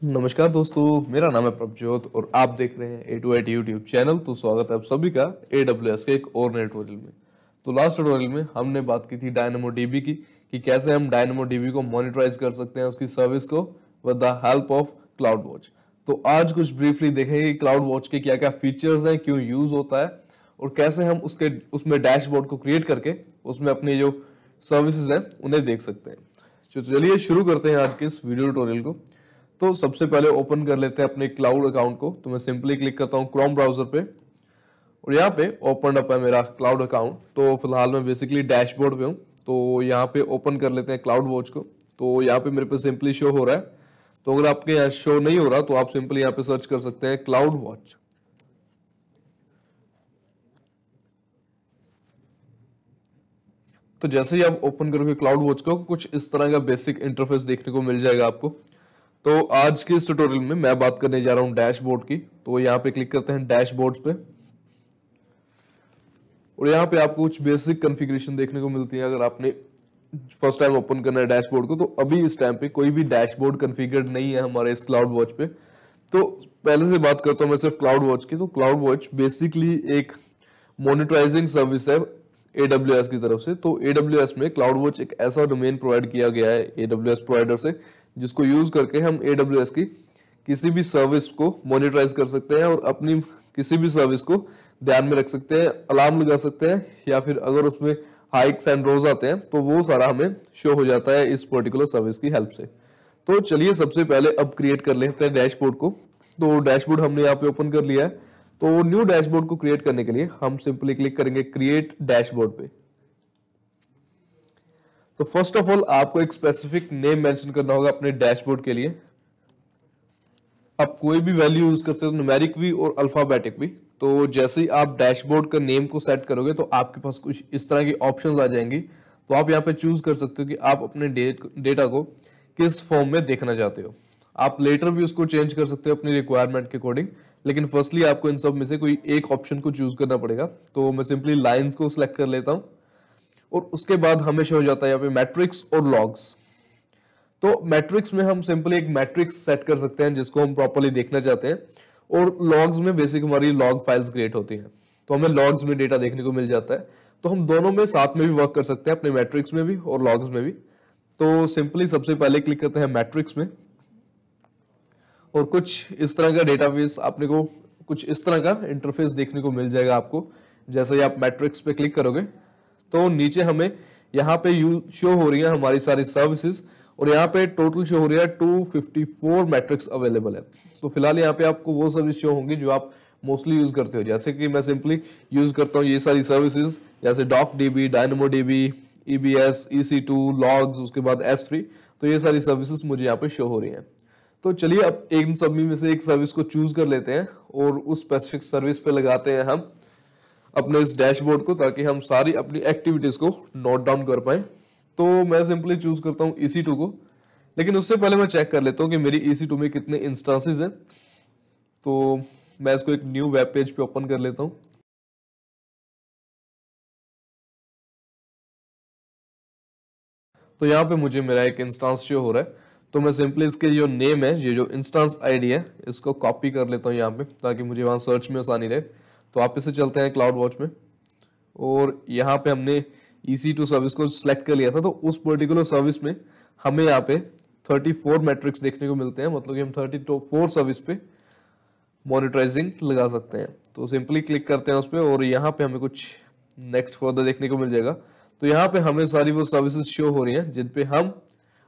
नमस्कार दोस्तों, मेरा नाम है प्रभजोत और आप देख रहे हैं A2IT यूट्यूब चैनल। तो स्वागत है आप सभी का AWS के एक और नए ट्यूटोरियल में। तो लास्ट ट्यूटोरियल में हमने बात की थी DynamoDB की कि कैसे हम DynamoDB को मॉनिटराइज कर सकते हैं उसकी सर्विस को with the help of CloudWatch। तो आज कुछ ब्रीफली देखेंगे कि CloudWatch के क्या क्या फीचर्स हैं, क्यों यूज होता है और कैसे हम उसमें डैशबोर्ड को क्रिएट करके उसमें अपनी जो सर्विसेज हैं उन्हें देख सकते हैं। तो चलिए शुरू करते हैं आज के इस वीडियो ट्यूटोरियल को। तो सबसे पहले ओपन कर लेते हैं अपने क्लाउड अकाउंट को। तो मैं सिंपली क्लिक करता हूं क्रोम ब्राउजर पे और यहाँ पे ओपन अप है मेरा क्लाउड अकाउंट। तो फिलहाल मैं बेसिकली डैशबोर्ड पे हूँ। तो यहाँ पे ओपन कर लेते हैं क्लाउड वॉच को। तो यहाँ पे मेरे पे सिंपली शो हो रहा है। तो अगर आपके यहाँ शो नहीं हो रहा तो आप सिंपली यहाँ पे सर्च कर सकते हैं क्लाउड वॉच। तो जैसे ही आप ओपन करोगे क्लाउड वॉच को, कुछ इस तरह का बेसिक इंटरफेस देखने को मिल जाएगा आपको। तो आज के इस ट्यूटोरियल में मैं बात करने जा रहा हूं डैशबोर्ड की। तो यहाँ पे क्लिक करते हैं डैशबोर्ड्स पे और यहाँ पे आपको कुछ बेसिक कॉन्फ़िगरेशन देखने को मिलती है। अगर आपने फर्स्ट टाइम ओपन करना है डैशबोर्ड को, तो अभी इस टाइम पे कोई भी डैशबोर्ड कॉन्फ़िगर्ड नहीं है हमारे इस क्लाउड वॉच पे। तो पहले से बात करता हूँ मैं सिर्फ क्लाउड वॉच की। तो क्लाउड वॉच बेसिकली एक मॉनिटराइजिंग सर्विस है AWS की तरफ से। तो AWS में क्लाउड वॉच एक ऐसा डोमेन प्रोवाइड किया गया है AWS प्रोवाइडर से, जिसको यूज करके हम AWS की किसी भी सर्विस को मॉनिटराइज कर सकते हैं और अपनी किसी भी सर्विस को ध्यान में रख सकते हैं, अलार्म लगा सकते हैं, या फिर अगर उसमें हाइक्स एंड रोज आते हैं तो वो सारा हमें शो हो जाता है इस पर्टिकुलर सर्विस की हेल्प से। तो चलिए सबसे पहले अब क्रिएट कर लेते हैं डैशबोर्ड को। तो डैशबोर्ड हमने यहाँ पे ओपन कर लिया है। तो न्यू डैशबोर्ड को क्रिएट करने के लिए हम सिंपली क्लिक करेंगे क्रिएट डैशबोर्ड पे। तो फर्स्ट ऑफ ऑल आपको एक स्पेसिफिक नेम मेंशन करना होगा अपने डैशबोर्ड के लिए। आप कोई भी वैल्यू यूज कर सकते हो, न्यूमेरिक भी और अल्फाबेटिक भी। तो जैसे ही आप डैशबोर्ड का नेम को सेट करोगे तो आपके पास कुछ इस तरह की ऑप्शंस आ जाएंगी। तो आप यहाँ पे चूज कर सकते हो कि आप अपने डेटा को किस फॉर्म में देखना चाहते हो। आप लेटर भी उसको चेंज कर सकते हो अपनी रिक्वायरमेंट के अकॉर्डिंग, लेकिन फर्स्टली आपको इन सब में से कोई एक ऑप्शन को चूज करना पड़ेगा। तो मैं सिंपली लाइन्स को सिलेक्ट कर लेता हूँ और उसके बाद हमेशा हो जाता है यहाँ पे मैट्रिक्स और लॉग्स। तो मैट्रिक्स में हम सिंपली एक मैट्रिक्स सेट कर सकते हैं जिसको हम प्रॉपर्ली देखना चाहते हैं, और लॉग्स में बेसिक हमारी लॉग फाइल्स क्रिएट होती हैं। तो हमें लॉग्स में डेटा देखने को मिल जाता है। तो हम दोनों में साथ में भी वर्क कर सकते हैं, अपने मैट्रिक्स में भी और लॉग्स में भी। तो सिंपली सबसे पहले क्लिक करते हैं मैट्रिक्स में और कुछ इस तरह का डेटाबेस आपने को कुछ इस तरह का इंटरफेस देखने को मिल जाएगा आपको। जैसे ही आप मैट्रिक्स पे क्लिक करोगे तो नीचे हमें यहाँ पे शो हो रही है हमारी सारी सर्विसेज, और यहाँ पे टोटल शो हो रही है 254 मैट्रिक्स अवेलेबल है। तो फिलहाल यहाँ पे आपको वो सर्विस शो होंगी जो आप मोस्टली यूज करते हो। जैसे कि मैं सिंपली यूज करता हूँ ये सारी सर्विसेज, जैसे DocDB, DynamoDB, EBS, EC2, logs, उसके बाद S3। तो ये सारी सर्विसेज मुझे यहाँ पे शो हो रही हैं। तो चलिए अब इन सब में से एक सर्विस को चूज कर लेते हैं और उस स्पेसिफिक सर्विस पे लगाते हैं हम अपने इस डैशबोर्ड को, ताकि हम सारी अपनी एक्टिविटीज को नोट डाउन कर पाए। तो मैं सिंपली चूज करता हूं EC2 को, लेकिन उससे पहले मैं चेक कर लेता हूं कि मेरी EC2 में कितने इंस्टांसेस हैं। तो मैं इसको एक न्यू वेब पेज पे ओपन कर लेता हूं। तो यहाँ पे मुझे मेरा एक इंस्टांस शो हो रहा है। तो मैं सिंपली इसके जो नेम है, ये जो इंस्टांस आईडी है, इसको कॉपी कर लेता हूँ यहाँ पे, ताकि मुझे वहां सर्च में आसानी रहे। तो आप इसे चलते हैं क्लाउड वॉच में और यहाँ पे हमने EC2 सर्विस को सिलेक्ट कर लिया था। तो उस पर्टिकुलर सर्विस में हमें यहाँ पे 34 मैट्रिक्स देखने को मिलते हैं, मतलब कि हम 34 सर्विस पे मॉनिटराइजिंग लगा सकते हैं। तो सिंपली क्लिक करते हैं उस पर और यहाँ पे हमें कुछ नेक्स्ट फर्दर देखने को मिल जाएगा। तो यहाँ पे हमें सारी वो सर्विसेज शो हो रही हैं जिन पे हम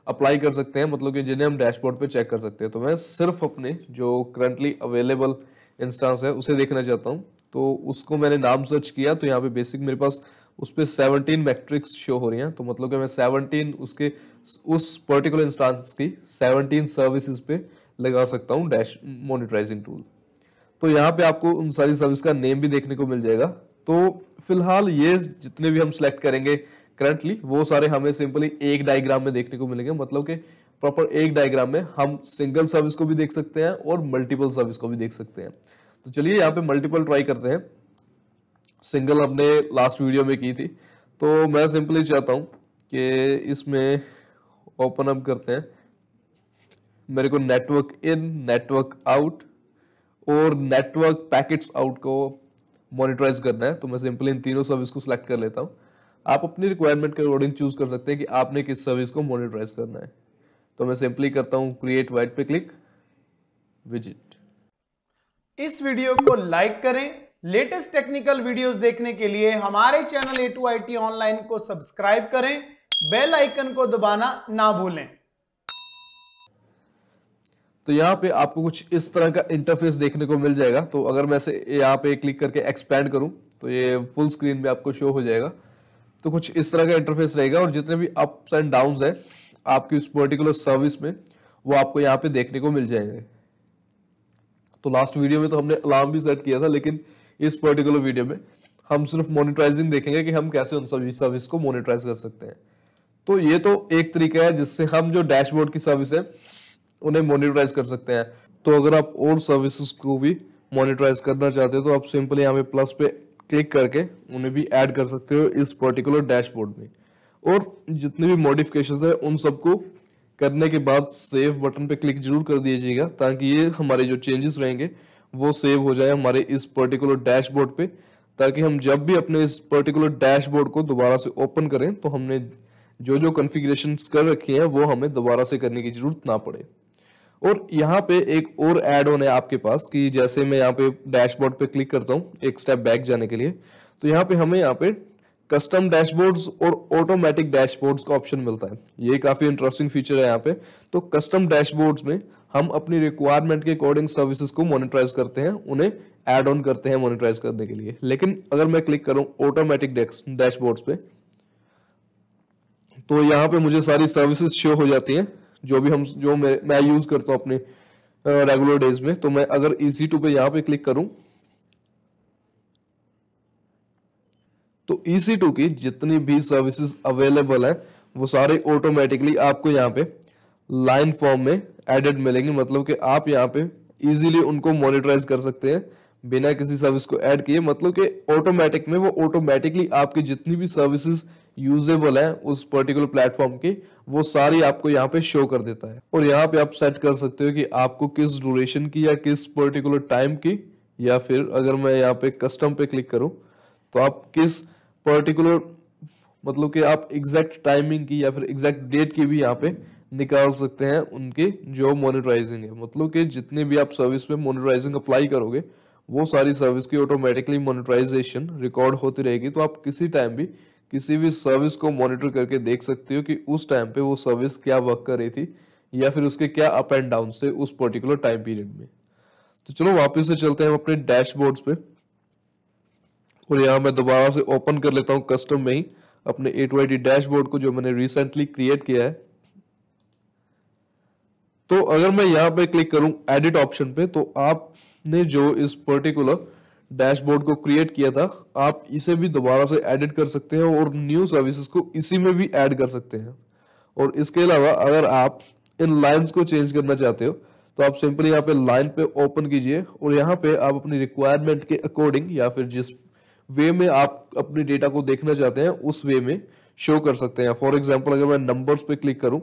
अप्लाई कर सकते हैं, मतलब कि जिन्हें हम डैशबोर्ड पे चेक कर सकते हैं। तो मैं सिर्फ अपने जो करंटली अवेलेबल इंस्टांस है उसे देखना चाहता हूँ। तो उसको मैंने नाम सर्च किया, तो यहाँ पे बेसिक मेरे पास उस पर 17 मैट्रिक्स शो हो रही हैं। तो मतलब कि मैं 17 उस पर्टिकुलर इंस्टांस की 17 सर्विसेज पे लगा सकता हूँ डैश मॉनिटराइजिंग टूल। तो यहाँ पे आपको उन सारी सर्विस का नेम भी देखने को मिल जाएगा। तो फिलहाल ये जितने भी हम सिलेक्ट करेंगे करंटली, वो सारे हमें सिंपली एक डायग्राम में देखने को मिलेंगे। मतलब कि प्रॉपर एक डायग्राम में हम सिंगल सर्विस को भी देख सकते हैं और मल्टीपल सर्विस को भी देख सकते हैं। तो चलिए यहाँ पे मल्टीपल ट्राई करते हैं। सिंगल हमने लास्ट वीडियो में की थी, तो मैं सिंपली चाहता हूं कि इसमें ओपन अप करते हैं मेरे को नेटवर्क इन, नेटवर्क आउट और नेटवर्क पैकेट्स आउट को मॉनिटराइज करना है, तो मैं सिंपली इन तीनों सर्विस को सिलेक्ट कर लेता हूँ। आप अपनी रिक्वायरमेंट के अकॉर्डिंग चूज कर सकते हैं कि आपने किस सर्विस को मॉनिटराइज करना है। तो मैं सिंपली करता हूँ क्रिएट वाइट पे क्लिक, विजिट। इस वीडियो को लाइक करें। लेटेस्ट टेक्निकल वीडियोस देखने के लिए हमारे चैनल A2IT ऑनलाइन को सब्सक्राइब करें, बेल आइकन को दबाना ना भूलें। तो यहाँ पे आपको कुछ इस तरह का इंटरफेस देखने को मिल जाएगा। तो अगर मैं से यहाँ पे क्लिक करके एक्सपैंड करूं तो ये फुल स्क्रीन में आपको शो हो जाएगा। तो कुछ इस तरह का इंटरफेस रहेगा और जितने भी अप्स एंड डाउन्स है आपकी उस पर्टिकुलर सर्विस में वो आपको यहाँ पे देखने को मिल जाएंगे। तो लास्ट वीडियो में तो हमने अलार्म भी सेट किया था, लेकिन इस पर्टिकुलर वीडियो में हम सिर्फ मॉनिटराइजिंग देखेंगे कि हम कैसे उन सभी सर्विस को मॉनिटराइज कर सकते हैं। तो ये तो एक तरीका है जिससे हम जो डैशबोर्ड की सर्विस है उन्हें मॉनिटराइज कर सकते हैं। तो अगर आप और सर्विसेज को भी मॉनिटराइज करना चाहते हो तो आप सिंपली यहाँ पे प्लस पे क्लिक करके उन्हें भी ऐड कर सकते हो इस पर्टिकुलर डैशबोर्ड में। और जितने भी मॉडिफिकेशंस है उन सबको करने के बाद सेव बटन पे क्लिक जरूर कर दीजिएगा, ताकि ये हमारे जो चेंजेस रहेंगे वो सेव हो जाए हमारे इस पर्टिकुलर डैशबोर्ड पे, ताकि हम जब भी अपने इस पर्टिकुलर डैशबोर्ड को दोबारा से ओपन करें तो हमने जो जो कॉन्फ़िगरेशंस कर रखी हैं वो हमें दोबारा से करने की जरूरत ना पड़े। और यहाँ पे एक और ऐड ऑन है आपके पास कि जैसे मैं यहाँ पे डैशबोर्ड पे क्लिक करता हूँ एक स्टेप बैक जाने के लिए, तो यहाँ पे हमें यहाँ पे कस्टम डैशबोर्ड्स और ऑटोमेटिक डैशबोर्ड्स का ऑप्शन मिलता है। ये काफी इंटरेस्टिंग फीचर है यहाँ पे। तो कस्टम डैशबोर्ड्स में हम अपनी रिक्वायरमेंट के अकॉर्डिंग सर्विसेज को मॉनिटराइज करते हैं, उन्हें ऐड ऑन करते हैं मॉनिटराइज करने के लिए। लेकिन अगर मैं क्लिक करूं ऑटोमेटिक डैशबोर्ड्स पे तो यहाँ पे मुझे सारी सर्विसेज शो हो जाती हैं जो भी मैं यूज करता हूँ अपने रेगुलर डेज में। तो मैं अगर EC2 पे यहाँ पे क्लिक करूं तो EC2 की जितनी भी सर्विसेज अवेलेबल है वो सारे ऑटोमेटिकली आपको यहाँ पे लाइन फॉर्म में एडेड मिलेंगे। मतलब कि आप यहाँ पे इजीली उनको मॉनिटराइज कर सकते हैं बिना किसी सर्विस को ऐड किए। मतलब कि ऑटोमेटिक में वो ऑटोमेटिकली आपकी जितनी भी सर्विसेज यूजेबल है उस पर्टिकुलर प्लेटफॉर्म की वो सारी आपको यहाँ पे शो कर देता है। और यहाँ पे आप सेट कर सकते हो कि आपको किस ड्यूरेशन की या किस पर्टिकुलर टाइम की, या फिर अगर मैं यहाँ पे कस्टम पे क्लिक करूं तो आप किस पर्टिकुलर मतलब कि आप एग्जैक्ट टाइमिंग की या फिर एग्जैक्ट डेट की भी यहाँ पे निकाल सकते हैं उनकी जो मॉनिटराइजिंग है। मतलब कि जितने भी आप सर्विस में मॉनिटराइजिंग अप्लाई करोगे वो सारी सर्विस की ऑटोमेटिकली मॉनिटराइजेशन रिकॉर्ड होती रहेगी। तो आप किसी टाइम भी किसी भी सर्विस को मॉनिटर करके देख सकते हो कि उस टाइम पे वो सर्विस क्या वर्क कर रही थी या फिर उसके क्या अप एंड डाउन थे उस पर्टिकुलर टाइम पीरियड में। तो चलो वापस से चलते हैं हम अपने डैशबोर्ड्स पे, और यहाँ मैं दोबारा से ओपन कर लेता हूँ कस्टम में ही अपने A2IT डैशबोर्ड को जो मैंने रिसेंटली क्रिएट किया है। तो अगर मैं यहाँ पे क्लिक करूं एडिट ऑप्शन पे तो आपने जो इस पर्टिकुलर डैशबोर्ड को क्रिएट किया था आप इसे भी दोबारा से एडिट कर सकते हैं और न्यू सर्विसेज को इसी में भी ऐड कर सकते हैं। और इसके अलावा अगर आप इन लाइंस को चेंज करना चाहते हो तो आप सिंपली यहाँ पे लाइन पे ओपन कीजिए और यहाँ पे आप अपनी रिक्वायरमेंट के अकॉर्डिंग या फिर जिस वे में आप अपने डेटा को देखना चाहते हैं उस वे में शो कर सकते हैं। फॉर एग्जांपल अगर मैं नंबर्स पे क्लिक करूं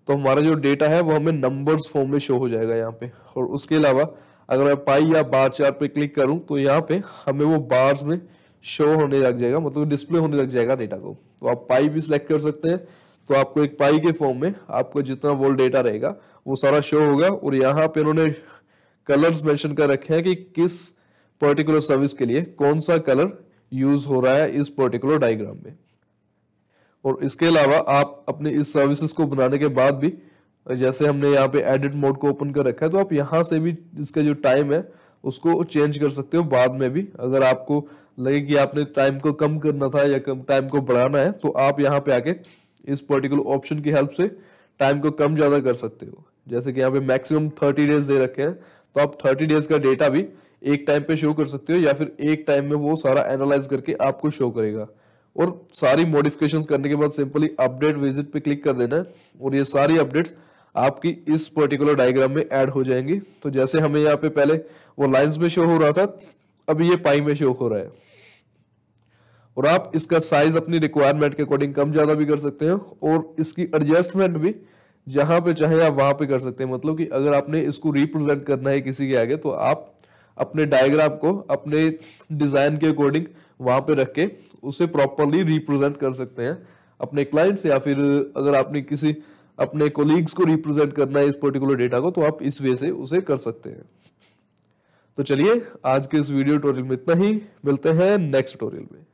तो हमारा जो डेटा है वो हमें नंबर्स फॉर्म में शो हो जाएगा यहाँ पे। और उसके अलावा अगर मैं पाई या बार चार्ट पे क्लिक करूं तो यहाँ पे हमें वो बार्स में शो होने लग जाएगा, मतलब डिस्प्ले होने लग जाएगा डेटा को। तो आप पाई भी सिलेक्ट कर सकते हैं, तो आपको एक पाई के फॉर्म में आपको जितना वो डेटा रहेगा वो सारा शो होगा। और यहाँ पे उन्होंने कलर्स मेंशन कर रखे हैं कि किस पर्टिकुलर सर्विस के लिए कौन सा कलर यूज हो रहा है इस पर्टिकुलर डायग्राम में। और इसके अलावा आप अपने इस सर्विसेज को बनाने के बाद भी जैसे हमने यहाँ पे एडिट मोड को ओपन कर रखा है तो आप यहाँ से भी इसका जो टाइम है उसको चेंज कर सकते हो बाद में भी। अगर आपको लगे कि आपने टाइम को कम करना था या कम टाइम को बढ़ाना है तो आप यहाँ पे आके इस पर्टिकुलर ऑप्शन की हेल्प से टाइम को कम ज्यादा कर सकते हो। जैसे कि यहाँ पे मैक्सिमम 30 डेज दे रखे हैं तो आप 30 डेज का डेटा भी एक टाइम पे शो कर सकते हो या फिर एक टाइम में वो सारा एनालाइज करके आपको शो करेगा। और सारी मॉडिफिकेशंस करने के बाद सिंपली अपडेट विजिट पे क्लिक कर देना है और ये सारी अपडेट्स आपकी इस पर्टिकुलर डायग्राम में ऐड हो जाएंगी। तो जैसे हमें यहाँ पे पहले वो लाइंस में शो हो रहा था, अभी ये पाई में शो हो रहा है। और आप इसका साइज अपनी रिक्वायरमेंट के अकॉर्डिंग कम ज्यादा भी कर सकते हैं और इसकी एडजस्टमेंट भी जहां पे चाहे आप वहां पे कर सकते हैं। मतलब कि अगर आपने इसको रिप्रेजेंट करना है किसी के आगे, तो आप अपने डायग्राम को अपने डिजाइन के अकॉर्डिंग वहां पे रख के उसे प्रॉपरली रिप्रेजेंट कर सकते हैं अपने क्लाइंट्स, या फिर अगर आपने किसी अपने कोलीग्स को रिप्रेजेंट करना है इस पर्टिकुलर डेटा को, तो आप इस वे से उसे कर सकते हैं। तो चलिए आज के इस वीडियो ट्यूटोरियल में इतना ही, मिलते हैं नेक्स्ट ट्यूटोरियल में।